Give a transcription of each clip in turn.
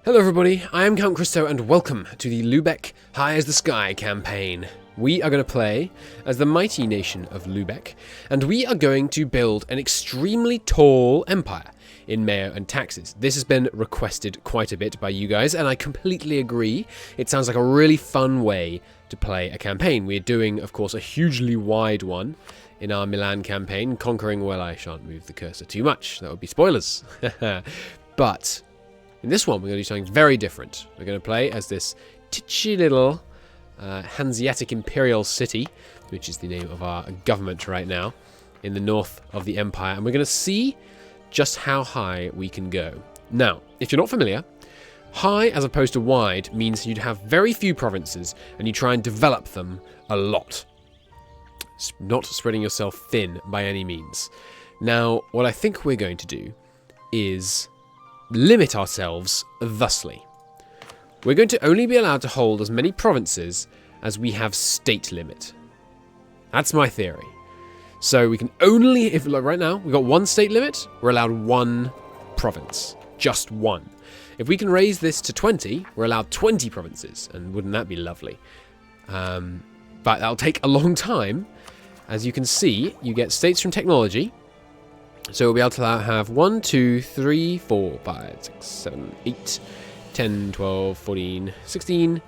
Hello everybody, I am Count Christo and welcome to the Lubeck High as the Sky campaign. We are going to play as the mighty nation of Lubeck, and we are going to build an extremely tall empire in MEIOU&Taxes. This has been requested quite a bit by you guys, and I completely agree. It sounds like a really fun way to play a campaign. We're doing, of course, a hugely wide one in our Milan campaign, conquering, well, I shan't move the cursor too much. That would be spoilers. But in this one, we're going to do something very different. We're going to play as this titchy little Hanseatic imperial city, which is the name of our government right now, in the north of the empire. And we're going to see just how high we can go. Now, if you're not familiar, high as opposed to wide means you'd have very few provinces and you try and develop them a lot. Not spreading yourself thin by any means. Now, what I think we're going to do is limit ourselves thusly. We're going to only be allowed to hold as many provinces as we have state limit. That's my theory. So we can only, if like right now, we've got one state limit, we're allowed one province. Just one. If we can raise this to 20, we're allowed 20 provinces. And wouldn't that be lovely? But that'll take a long time. As you can see, you get states from technology. So we'll be able to have 1, 2, 3, 4, 5, 6, 7, 8, 10, 12, 14, 16.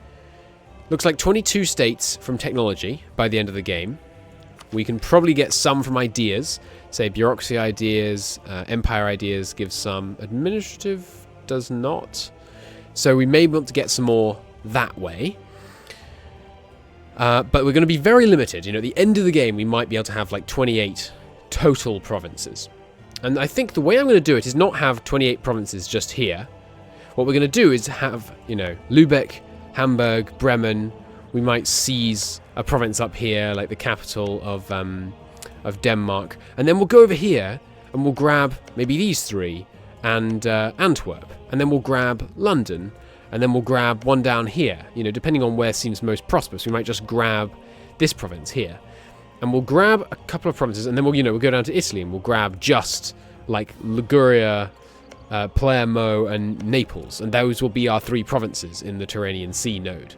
Looks like 22 states from technology by the end of the game. We can probably get some from ideas. Say bureaucracy ideas, empire ideas give some. Administrative does not. So we may want to get some more that way. But we're going to be very limited. You know, at the end of the game, we might be able to have like 28 total provinces. And I think the way I'm going to do it is not have 28 provinces just here. What we're going to do is have, you know, Lubeck, Hamburg, Bremen. We might seize a province up here, like the capital of Denmark. And then we'll go over here and we'll grab maybe these three and Antwerp. And then we'll grab London. And then we'll grab one down here. You know, depending on where seems most prosperous, we might just grab this province here. And we'll grab a couple of provinces, and then we'll go down to Italy, and we'll grab just like Liguria, Palermo, and Naples, and those will be our three provinces in the Tyrrhenian Sea node.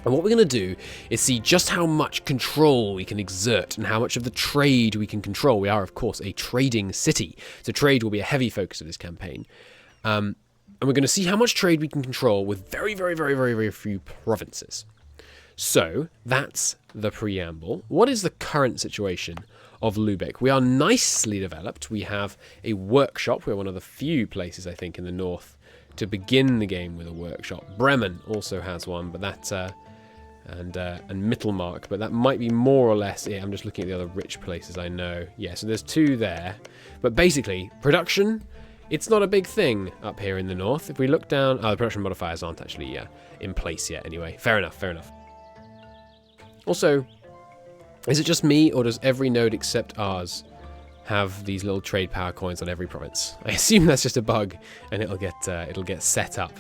And what we're going to do is see just how much control we can exert and how much of the trade we can control. We are, of course, a trading city, so trade will be a heavy focus of this campaign. And we're going to see how much trade we can control with very, very, very, very, very few provinces. So, that's the preamble. What is the current situation of Lubeck? We are nicely developed. We have a workshop. We're one of the few places, I think, in the north to begin the game with a workshop. Bremen also has one, but that's and Mittelmark, but that might be more or less it. I'm just looking at the other rich places I know. Yeah, so there's two there. But basically, production, it's not a big thing up here in the north. If we look down, the production modifiers aren't actually in place yet anyway. Fair enough, fair enough. Also, is it just me, or does every node except ours have these little trade power coins on every province? I assume that's just a bug, and it'll get set up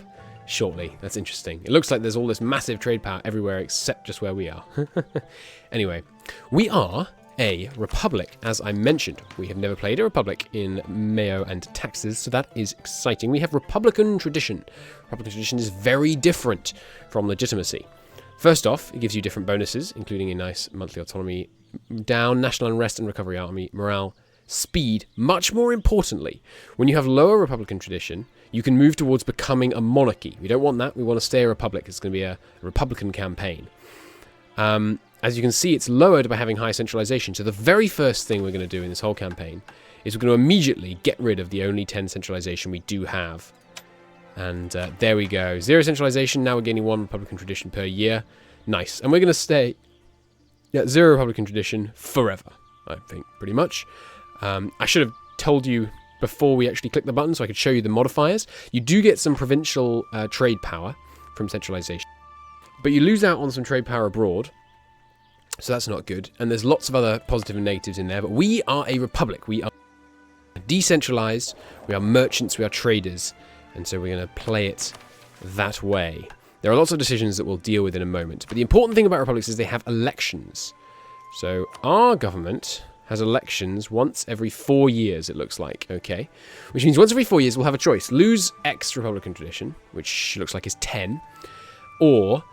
shortly. That's interesting. It looks like there's all this massive trade power everywhere except just where we are. Anyway, we are a republic, as I mentioned. We have never played a republic in MEIOU&Taxes, so that is exciting. We have republican tradition. Republican tradition is very different from legitimacy. First off, it gives you different bonuses, including a nice monthly autonomy, down, national unrest and recovery army, morale, speed. Much more importantly, when you have lower republican tradition, you can move towards becoming a monarchy. We don't want that. We want to stay a republic. It's going to be a republican campaign. As you can see, it's lowered by having high centralization. So the very first thing we're going to do in this whole campaign is we're going to immediately get rid of the only 10 centralization we do have. And there we go. 0 centralization. Now we're gaining 1 republican tradition per year. Nice. And we're going to stay at 0 republican tradition forever, I think, pretty much. I should have told you before we actually click the button so I could show you the modifiers. You do get some provincial trade power from centralization, but you lose out on some trade power abroad. So that's not good. And there's lots of other positive and negatives in there. But we are a republic. We are decentralized. We are merchants. We are traders. And so we're going to play it that way. There are lots of decisions that we'll deal with in a moment. But the important thing about republics is they have elections. So our government has elections once every 4 years, it looks like. Okay. Which means once every 4 years we'll have a choice. Lose X Republican tradition, which looks like is 10, or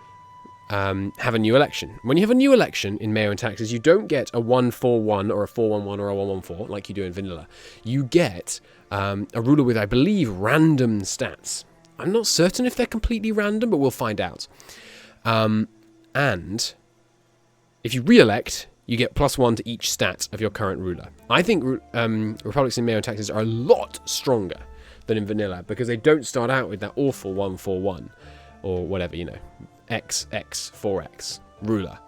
have a new election. When you have a new election in MEIOU&Taxes, you don't get a 141 or a 411 or a 114 like you do in vanilla. You get a ruler with, I believe, random stats. I'm not certain if they're completely random, but we'll find out. And if you re-elect, you get +1 to each stat of your current ruler. I think republics in MEIOU&Taxes are a lot stronger than in vanilla because they don't start out with that awful 141 or whatever, you know, XX, 4X ruler.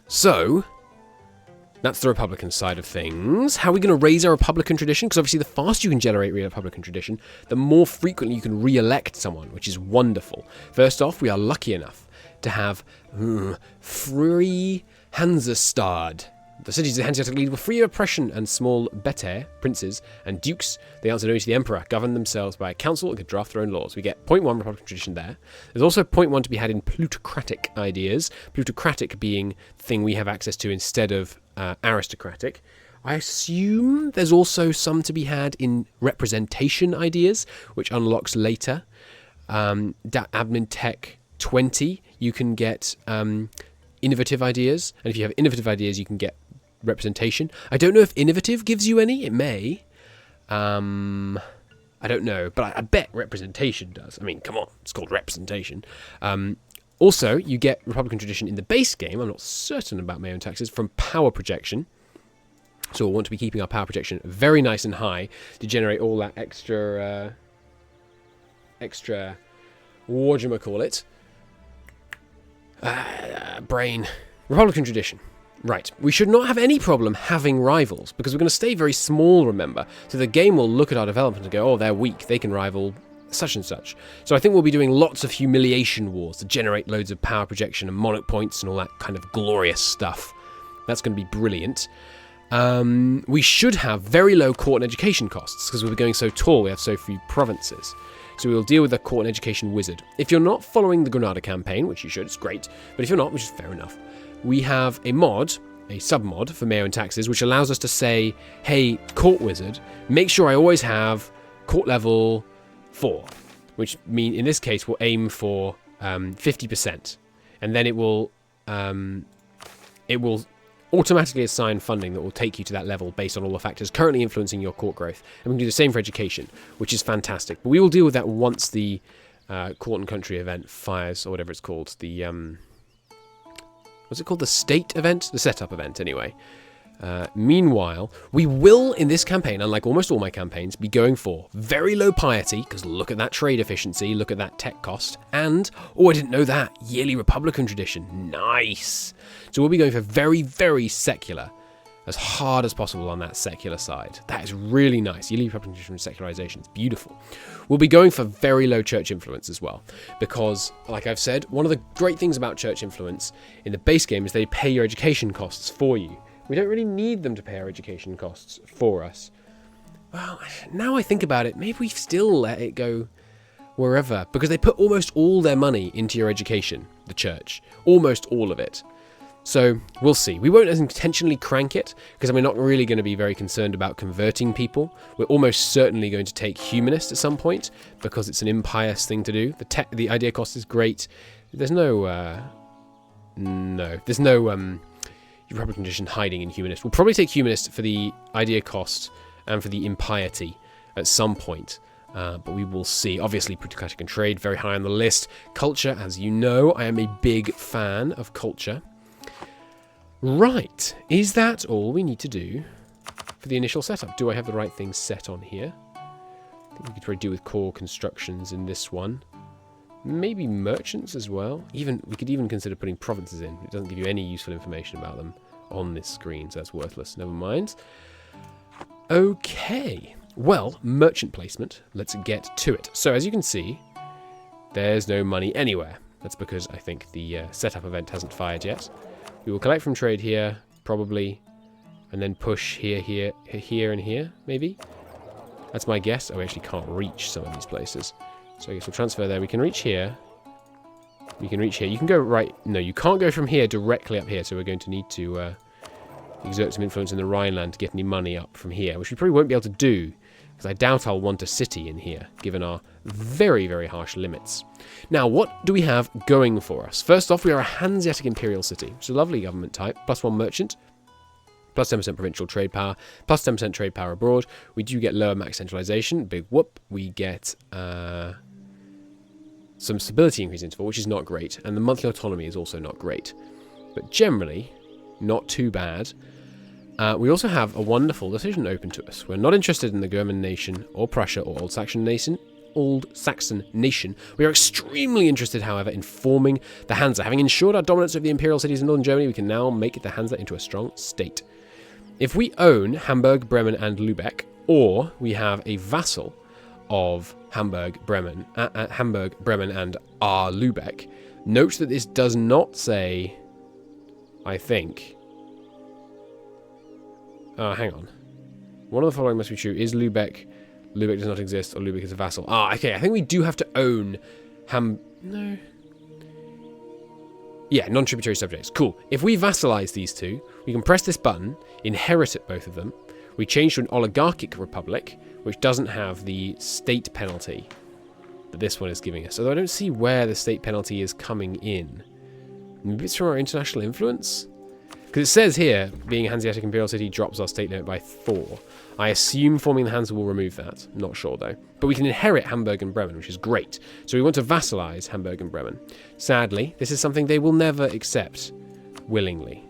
So that's the Republican side of things. How are we going to raise our Republican tradition? Because obviously the faster you can generate Republican tradition, the more frequently you can re-elect someone, which is wonderful. First off, we are lucky enough to have free Hansestad. The cities of the Hanseatic League were free of oppression, and small bete, princes, and dukes, they answered only to the emperor, governed themselves by a council and could draft their own laws. We get 0.1 Republican tradition there. There's also 0.1 to be had in plutocratic ideas, plutocratic being the thing we have access to instead of aristocratic. I assume there's also some to be had in representation ideas, which unlocks later. Admin Tech 20, you can get innovative ideas, and if you have innovative ideas, you can get representation. I don't know if innovative gives you any. It may. I don't know, but I bet representation does. I mean, come on, it's called representation. Also, you get Republican tradition in the base game. I'm not certain about MEIOU&Taxes from power projection. So we'll want to be keeping our power projection very nice and high to generate all that extra, whatchamacallit? Brain. Republican tradition. Right, we should not have any problem having rivals, because we're going to stay very small, remember. So the game will look at our development and go, oh, they're weak, they can rival such and such. So I think we'll be doing lots of humiliation wars to generate loads of power projection and monarch points and all that kind of glorious stuff. That's going to be brilliant. We should have very low court and education costs, because we're going so tall, we have so few provinces. So we'll deal with the court and education wizard. If you're not following the Granada campaign, which you should, it's great, but if you're not, which is fair enough, we have a mod, a sub-mod for MEIOU&Taxes, which allows us to say, hey, court wizard, make sure I always have court level 4, which mean in this case we'll aim for 50%, and then it will automatically assign funding that will take you to that level based on all the factors currently influencing your court growth. And we can do the same for education, which is fantastic. But we will deal with that once the court and country event fires, or whatever it's called. The what's it called? The state event? The setup event, anyway. Meanwhile, we will, in this campaign, unlike almost all my campaigns, be going for very low piety, because look at that trade efficiency, look at that tech cost, and, oh, I didn't know that, yearly Republican tradition. Nice! So we'll be going for very, very secular, as hard as possible on that secular side. That is really nice. Yearly Republican tradition secularization is beautiful. We'll be going for very low church influence as well, because, like I've said, one of the great things about church influence in the base game is they pay your education costs for you. We don't really need them to pay our education costs for us. Well, now I think about it, maybe we still let it go wherever, because they put almost all their money into your education, the church. Almost all of it. So, we'll see. We won't intentionally crank it, because we're not really going to be very concerned about converting people. We're almost certainly going to take humanist at some point, because it's an impious thing to do. The idea cost is great. There's no Republican tradition hiding in humanist. We'll probably take humanist for the idea cost and for the impiety at some point. But we will see. Obviously, plutocratic and trade, very high on the list. Culture, as you know, I am a big fan of culture. Right, is that all we need to do for the initial setup? Do I have the right things set on here? I think we could probably do with core constructions in this one. Maybe merchants as well. We could even consider putting provinces in. It doesn't give you any useful information about them on this screen, so that's worthless. Never mind. Okay, well, merchant placement. Let's get to it. So as you can see, there's no money anywhere. That's because I think the setup event hasn't fired yet. We will collect from trade here, probably, and then push here, here, here, and here, maybe? That's my guess. Oh, we actually can't reach some of these places. So I guess we'll transfer there. We can reach here. We can reach here. You can go right. No, you can't go from here directly up here, so we're going to need to exert some influence in the Rhineland to get any money up from here, which we probably won't be able to do, because I doubt I'll want a city in here, given our very, very harsh limits. Now, what do we have going for us? First off, we are a Hanseatic imperial city, which is a lovely government type, +1 merchant, plus 10% provincial trade power, plus 10% trade power abroad. We do get lower max centralization, big whoop. We get some stability increase interval, which is not great, and the monthly autonomy is also not great, but generally not too bad. We also have a wonderful decision open to us. We're not interested in the German nation or Prussia or Old Saxon nation. We are extremely interested, however, in forming the Hansa. Having ensured our dominance over the imperial cities in northern Germany, we can now make the Hansa into a strong state. If we own Hamburg, Bremen, and Lubeck, or we have a vassal of Hamburg, Bremen, and our Lubeck, note that this does not say, I think. Hang on. One of the following must be true. Is Lubeck does not exist, or Lubeck is a vassal? Okay. I think we do have to own No. Yeah, non-tributary subjects. Cool. If we vassalize these two, we can press this button, inherit both of them. We change to an oligarchic republic, which doesn't have the state penalty that this one is giving us. Although I don't see where the state penalty is coming in. Maybe it's from our international influence? Because it says here, being a Hanseatic imperial city drops our state limit by 4. I assume forming the Hansa will remove that. Not sure, though. But we can inherit Hamburg and Bremen, which is great. So we want to vassalize Hamburg and Bremen. Sadly, this is something they will never accept willingly.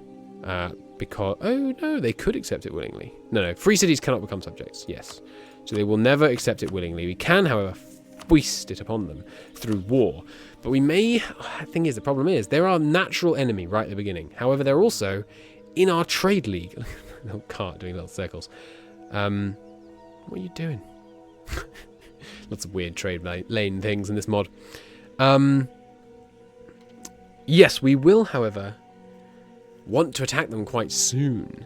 Because... Oh, no, they could accept it willingly. No. Free cities cannot become subjects. Yes. So they will never accept it willingly. We can, however, foist it upon them through war. But we may... The problem is, they're our natural enemy right at the beginning. However, they're also in our trade league. Little cart doing little circles. What are you doing? Lots of weird trade lane things in this mod. Yes, we will, however, want to attack them quite soon.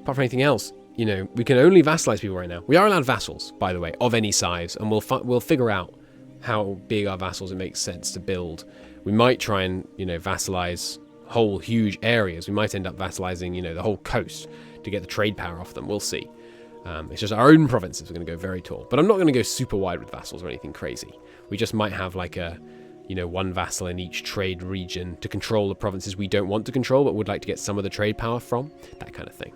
Apart from anything else, you know, we can only vassalize people right now. We are allowed vassals, by the way, of any size, and we'll figure out how big our vassals it makes sense to build. We might try and, you know, vassalize whole huge areas. We might end up vassalizing, you know, the whole coast to get the trade power off them. We'll see. It's just our own provinces are going to go very tall. But I'm not going to go super wide with vassals or anything crazy. We just might have like a, you know, one vassal in each trade region to control the provinces we don't want to control but would like to get some of the trade power from. That kind of thing.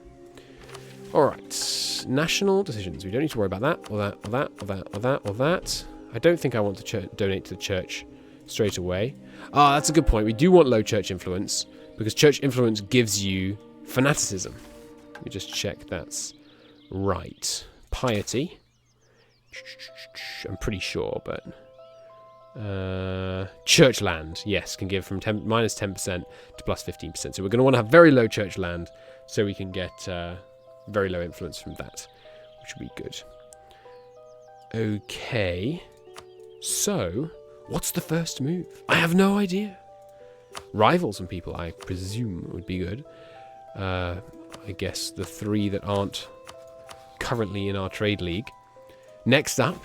Alright. National decisions. We don't need to worry about that, or that, or that, or that, or that, or that. I don't think I want to donate to the church straight away. That's a good point. We do want low church influence, because church influence gives you fanaticism. Let me just check that's right. Piety. I'm pretty sure, but... church land, yes, can give from minus 10% to plus 15%. So we're going to want to have very low church land so we can get very low influence from that, which would be good. Okay. So, what's the first move? I have no idea. Rival some people, I presume, would be good. I guess the 3 that aren't currently in our trade league. Next up,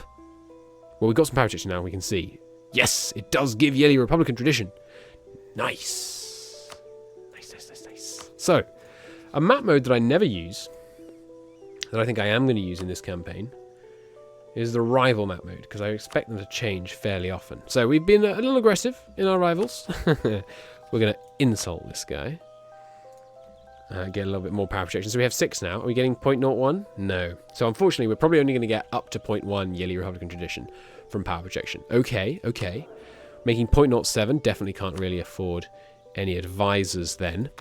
well, we've got some power protection now, we can see. Yes, it does give Yelly Republican tradition. Nice. Nice. So, a map mode that I never use, that I think I am going to use in this campaign, is the rival map mode, because I expect them to change fairly often. So we've been a little aggressive in our rivals. We're going to insult this guy. Get a little bit more power projection. So we have 6 now. Are we getting 0.01? No. So unfortunately, we're probably only going to get up to 0.1 Yearly Republican Tradition from power projection. Okay. Making 0.07. Definitely can't really afford any advisors then.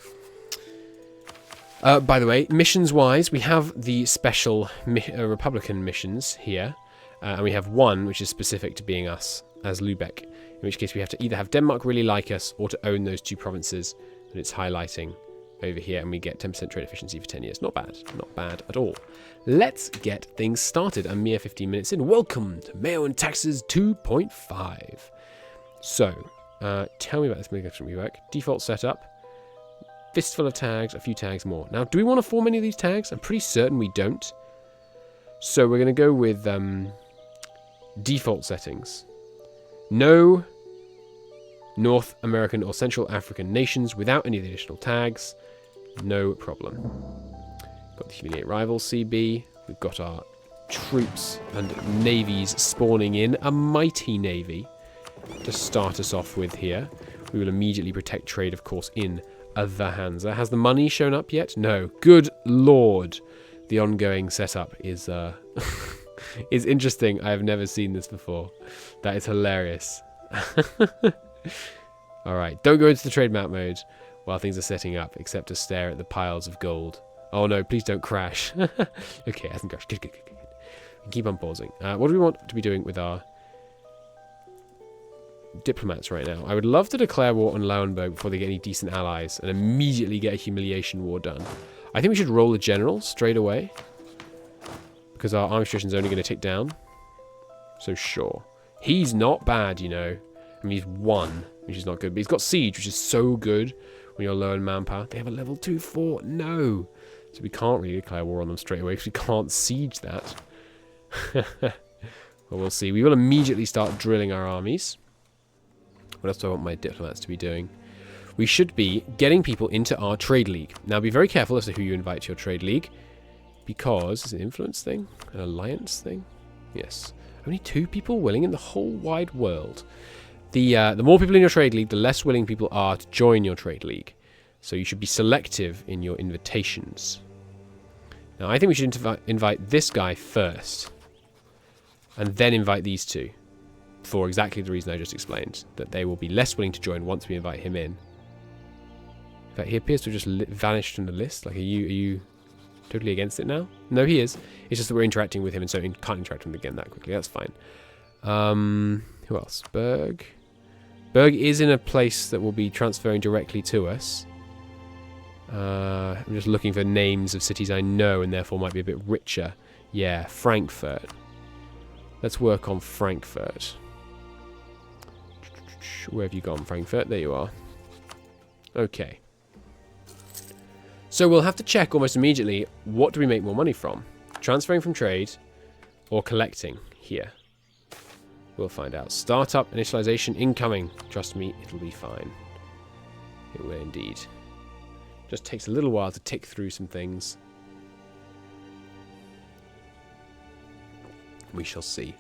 By the way, missions-wise, we have the special Republican missions here. And we have one which is specific to being us as Lubeck. In which case we have to either have Denmark really like us or to own those 2 provinces that it's highlighting over here, and we get 10% trade efficiency for 10 years. Not bad at all. Let's get things started. A mere 15 minutes in. Welcome to MEIOU&Taxes 2.5. So, tell me about this mega work. Default setup. Fistful of tags, a few tags more. Now, do we want to form any of these tags? I'm pretty certain we don't. So we're going to go with default settings. No North American or Central African nations without any of the additional tags. No problem. Got the humiliate rival CB. We've got our troops and navies spawning in. A mighty navy to start us off with here. We will immediately protect trade, of course, in the Hansa. Has the money shown up yet? No. Good lord. The ongoing setup is is interesting. I have never seen this before. That is hilarious. Alright, don't go into the trade map mode while things are setting up, except to stare at the piles of gold. Oh no, please don't crash. Okay, it hasn't crashed. Good. Keep on pausing. What do we want to be doing with our diplomats right now? I would love to declare war on Lunenburg before they get any decent allies and immediately get a humiliation war done. I think we should roll a general straight away because our army attrition is only going to tick down. So sure. He's not bad, you know. I mean, he's 1, which is not good, but he's got siege, which is so good when you're low in manpower. They have a level 2 fort. No. So we can't really declare war on them straight away because we can't siege that. Well, we'll see. We will immediately start drilling our armies. What else do I want my diplomats to be doing? We should be getting people into our trade league. Now, be very careful as to who you invite to your trade league, because it's an influence thing, an alliance thing. Yes, only 2 people willing in the whole wide world. The more people in your trade league, the less willing people are to join your trade league. So you should be selective in your invitations. Now, I think we should invite this guy first, and then invite these 2. For exactly the reason I just explained, that they will be less willing to join once we invite him in. In fact, he appears to have just vanished from the list. Like, are you totally against it now? No, he is. It's just that we're interacting with him, and so can't interact with him again that quickly. That's fine. Who else? Berg. Berg is in a place that will be transferring directly to us. I'm just looking for names of cities I know, and therefore might be a bit richer. Yeah, Frankfurt. Let's work on Frankfurt. Where have you gone, Frankfurt? There you are. Okay. So we'll have to check almost immediately, what do we make more money from? Transferring from trade or collecting here? We'll find out. Startup initialization incoming. Trust me, it'll be fine. It will indeed. Just takes a little while to tick through some things. We shall see.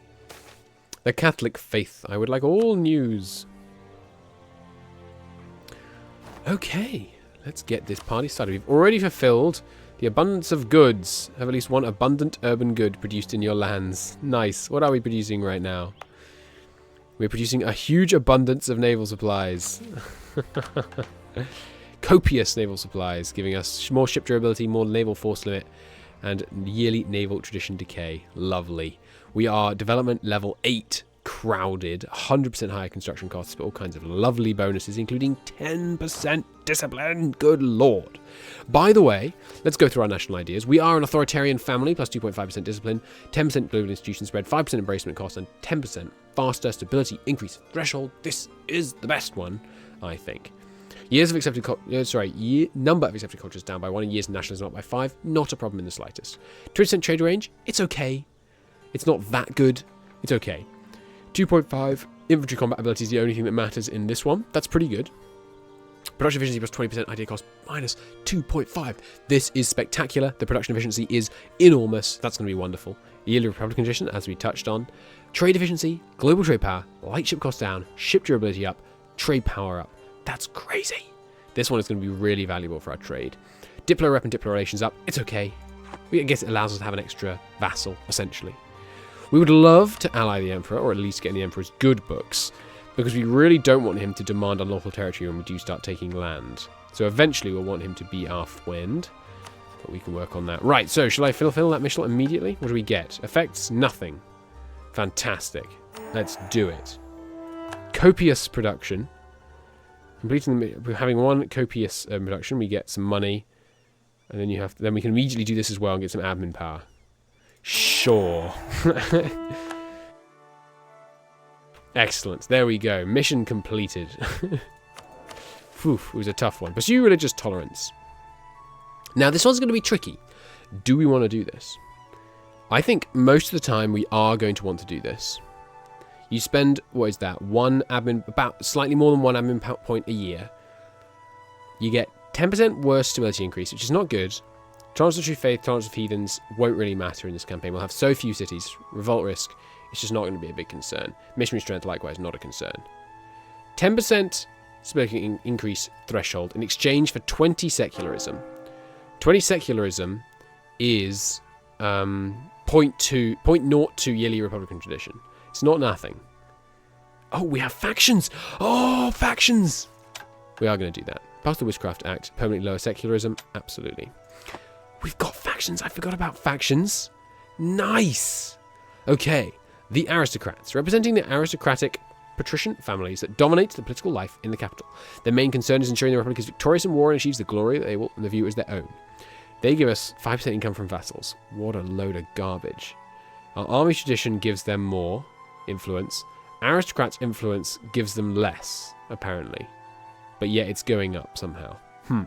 The Catholic faith. I would like all news. Okay, let's get this party started. We've already fulfilled the abundance of goods. Have at least one abundant urban good produced in your lands. Nice. What are we producing right now? We're producing a huge abundance of naval supplies. Copious naval supplies, giving us more ship durability, more naval force limit, and yearly naval tradition decay. Lovely. We are development level 8. Crowded, 100% higher construction costs, but all kinds of lovely bonuses, including 10% discipline. Good lord. By the way, let's go through our national ideas. We are an authoritarian family, plus 2.5% discipline, 10% global institution spread, 5% embracement cost, and 10% faster stability increase threshold. This is the best one, I think. Years of accepted number of accepted cultures down by 1, and years of nationalism up by 5. Not a problem in the slightest. 20% trade range. It's okay. It's not that good. It's okay. 2.5 infantry combat ability is the only thing that matters in this one. That's pretty good. Production efficiency plus 20%, idea cost minus 2.5. This is spectacular. The production efficiency is enormous. That's going to be wonderful. Yearly Republican condition, as we touched on. Trade efficiency, global trade power, light ship cost down, ship durability up, trade power up. That's crazy. This one is going to be really valuable for our trade. Diplo rep and Diplo relations up. It's okay. I guess it allows us to have an extra vassal, essentially. We would love to ally the Emperor, or at least get in the Emperor's good books, because we really don't want him to demand unlawful territory when we do start taking land. So eventually we'll want him to be our friend, but we can work on that. Right, so shall I fulfill that mission immediately? What do we get? Effects? Nothing. Fantastic. Let's do it. Copious production. Having one copious production, we get some money, and then we can immediately do this as well and get some admin power. Sure. Excellent. There we go. Mission completed. Phew, it was a tough one. Pursue religious tolerance. Now, this one's going to be tricky. Do we want to do this? I think most of the time we are going to want to do this. You spend, what is that, about slightly more than one admin point a year. You get 10% worse stability increase, which is not good. Transitory faith, tolerance of heathens won't really matter in this campaign. We'll have so few cities. Revolt risk, it's just not going to be a big concern. Missionary strength, likewise, not a concern. 10% smoking increase threshold in exchange for 20 secularism. 20 secularism is 0.02 yearly Republican tradition. It's not nothing. Oh, we have factions! Oh, factions! We are going to do that. Pass the Witchcraft Act, permanently lower secularism, absolutely. We've got factions. I forgot about factions. Nice. Okay. The aristocrats. Representing the aristocratic patrician families that dominate the political life in the capital. Their main concern is ensuring the Republic is victorious in war and achieves the glory that they will view as their own. They give us 5% income from vassals. What a load of garbage. Our army tradition gives them more influence. Aristocrats' influence gives them less, apparently. But yet it's going up somehow.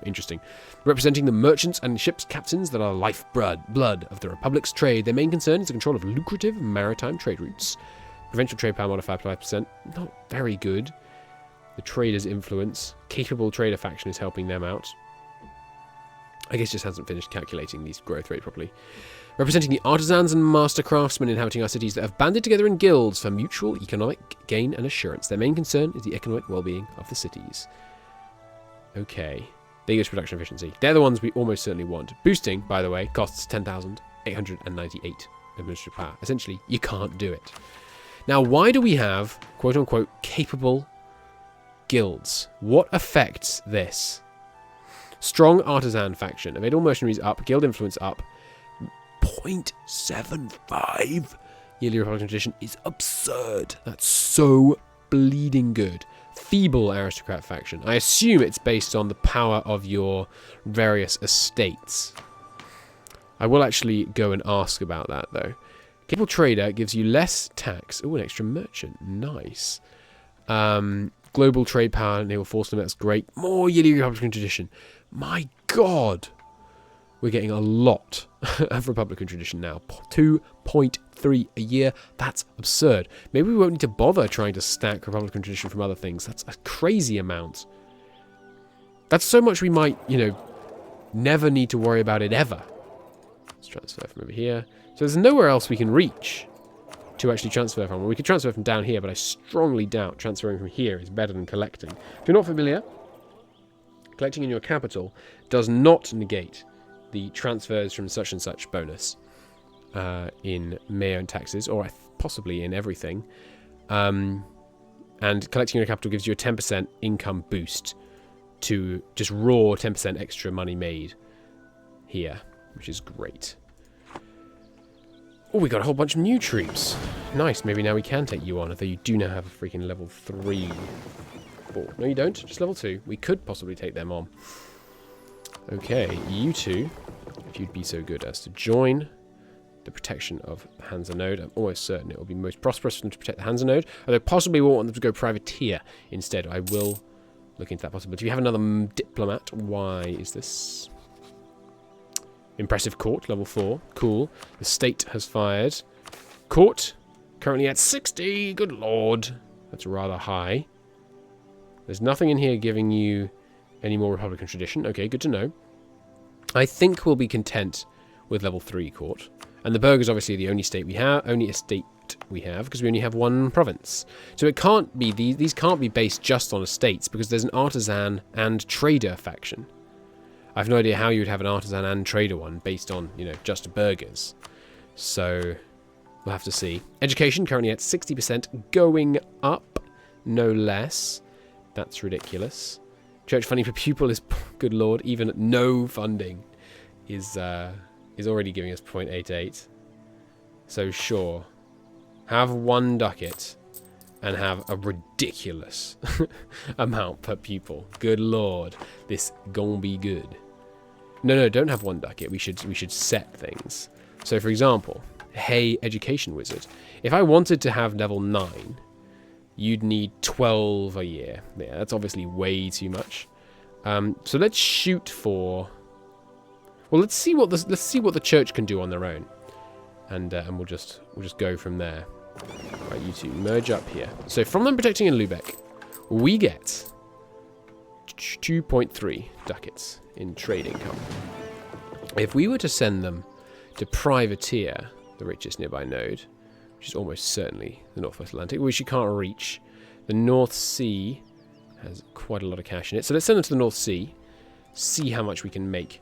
Interesting. Representing the merchants and ship's captains that are lifeblood of the Republic's trade, their main concern is the control of lucrative maritime trade routes. Provincial trade power modified by 5%. Not very good. The traders' influence. Capable trader faction is helping them out. I guess just hasn't finished calculating these growth rate properly. Representing the artisans and master craftsmen inhabiting our cities that have banded together in guilds for mutual economic gain and assurance. Their main concern is the economic well-being of the cities. Okay. They go to production efficiency. They're the ones we almost certainly want. Boosting, by the way, costs 10,898 administrative power. Essentially, you can't do it. Now, why do we have, quote-unquote, capable guilds? What affects this? Strong artisan faction. Available mercenaries up. Guild influence up. 0.75 yearly Republican tradition is absurd. That's so bleeding good. Feeble aristocrat faction. I assume it's based on the power of your various estates. I will actually go and ask about that, though. Capable trader gives you less tax. Oh, an extra merchant. Nice. Global trade power, naval force limit. That's great. More yearly Republican tradition. My God. We're getting a lot of Republican tradition now. 2.3 a year. That's absurd. Maybe we won't need to bother trying to stack Republican tradition from other things. That's a crazy amount. That's so much we might, never need to worry about it ever. Let's transfer from over here. So there's nowhere else we can reach to actually transfer from. Well, we could transfer from down here, but I strongly doubt transferring from here is better than collecting. If you're not familiar, collecting in your capital does not negate the transfers from such and such bonus in MEIOU&Taxes, or possibly in everything. And collecting in your capital gives you a 10% income boost to just raw 10% extra money made here, which is great. Oh, we got a whole bunch of new troops. Nice, maybe now we can take you on, although you do now have a freaking level 3. 4. No, you don't, just level 2. We could possibly take them on. Okay, you two, if you'd be so good as to join the protection of Hansa Node. I'm almost certain it will be most prosperous for them to protect the Hansa Node, although possibly we'll want them to go privateer instead. I will look into that possibility. We have another diplomat. Why is this? Impressive court, level 4. Cool. The state has fired. Court, currently at 60. Good lord. That's rather high. There's nothing in here giving you any more Republican tradition. Okay, good to know. I think we'll be content with level 3 court. And the Burg is obviously the only estate we have, because we only have one province. So it can't be, these can't be based just on estates, because there's an artisan and trader faction. I have no idea how you would have an artisan and trader one based on, just burghers. So we'll have to see. Education currently at 60%, going up, no less. That's ridiculous. Church funding per pupil is, good lord, even no funding is already giving us 0.88. So sure, have 1 ducat and have a ridiculous amount per pupil. Good lord, this gon' be good. No, don't have 1 ducat. We should set things. So for example, hey, education wizard. If I wanted to have level 9, you'd need 12 a year. Yeah, that's obviously way too much. So let's shoot for. Well, let's see what the church can do on their own, and we'll just go from there. Right, you two merge up here. So from them protecting in Lubeck, we get 2.3 ducats in trade income. If we were to send them to privateer the richest nearby node, which is almost certainly the Northwest Atlantic, which you can't reach, the North Sea has quite a lot of cash in it. So let's send them to the North Sea, see how much we can make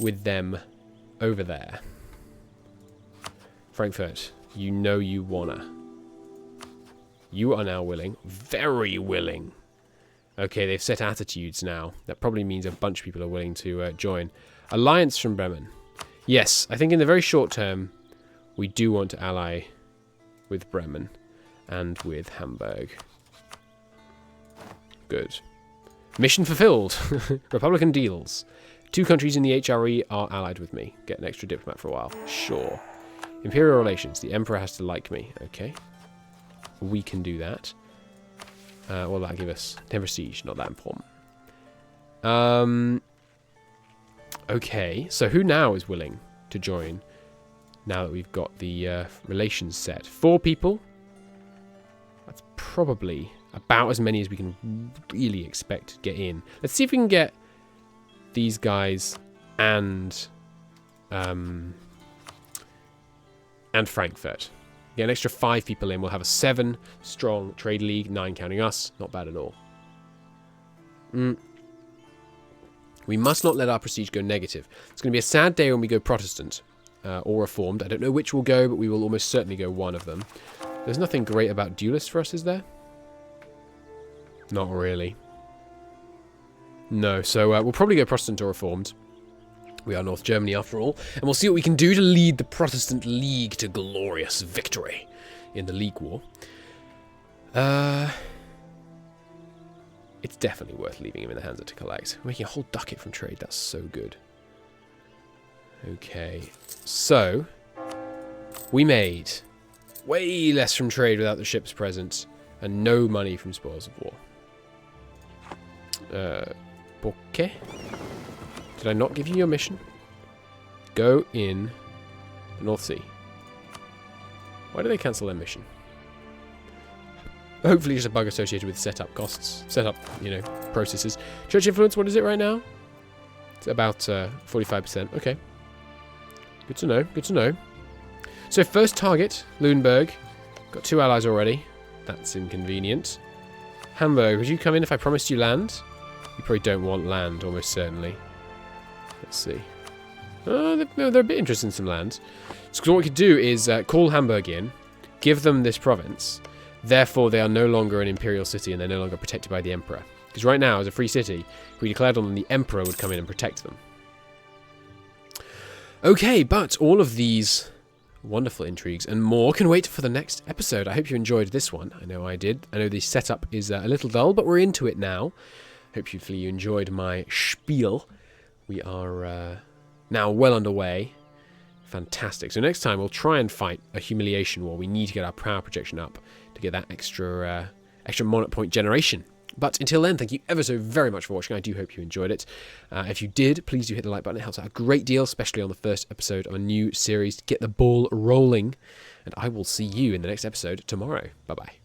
with them over there. Frankfurt, you know you wanna. You are now willing. Very willing. Okay, they've set attitudes now. That probably means a bunch of people are willing to join. Alliance from Bremen. Yes, I think in the very short term, we do want to ally with Bremen and with Hamburg. Good. Mission fulfilled. Republican deals. 2 countries in the HRE are allied with me. Get an extra diplomat for a while. Sure. Imperial relations. The Emperor has to like me. Okay. We can do that. What will that give us? 10 prestige. Not that important. Okay. So who now is willing to join? Now that we've got the relations set. 4 people. That's probably about as many as we can really expect to get in. Let's see if we can get these guys and Frankfurt. Get an extra 5 people in. We'll have a 7-strong trade league, 9 counting us. Not bad at all. We must not let our prestige go negative. It's going to be a sad day when we go Protestant or Reformed. I don't know which will go, but we will almost certainly go one of them. There's nothing great about duelists for us, is there? Not really. No, so we'll probably go Protestant or Reformed. We are North Germany after all, and we'll see what we can do to lead the Protestant League to glorious victory in the League War. It's definitely worth leaving him in the hands of to collect. We're making a whole ducat from trade, that's so good. Okay, so we made way less from trade without the ships present, and no money from spoils of war. Okay. Did I not give you your mission? Go in the North Sea. Why did they cancel their mission? Hopefully just a bug associated with setup costs. Setup, you know, processes. Church influence, what is it right now? It's about 45%. Okay. Good to know. Good to know. So first target, Lunenburg. Got 2 allies already. That's inconvenient. Hamburg, would you come in if I promised you land? You probably don't want land, almost certainly. Let's see. They're a bit interested in some land. So what we could do is call Hamburg in, give them this province. Therefore, they are no longer an imperial city and they're no longer protected by the Emperor. Because right now, as a free city, if we declared on them, the Emperor would come in and protect them. Okay, but all of these wonderful intrigues and more can wait for the next episode. I hope you enjoyed this one. I know I did. I know the setup is a little dull, but we're into it now. Hopefully you enjoyed my spiel. We are now well underway. Fantastic. So next time we'll try and fight a humiliation war. We need to get our power projection up to get that extra Monarch point generation. But until then, thank you ever so very much for watching. I do hope you enjoyed it. If you did, please do hit the like button. It helps out a great deal, especially on the first episode of a new series to get the ball rolling. And I will see you in the next episode tomorrow. Bye-bye.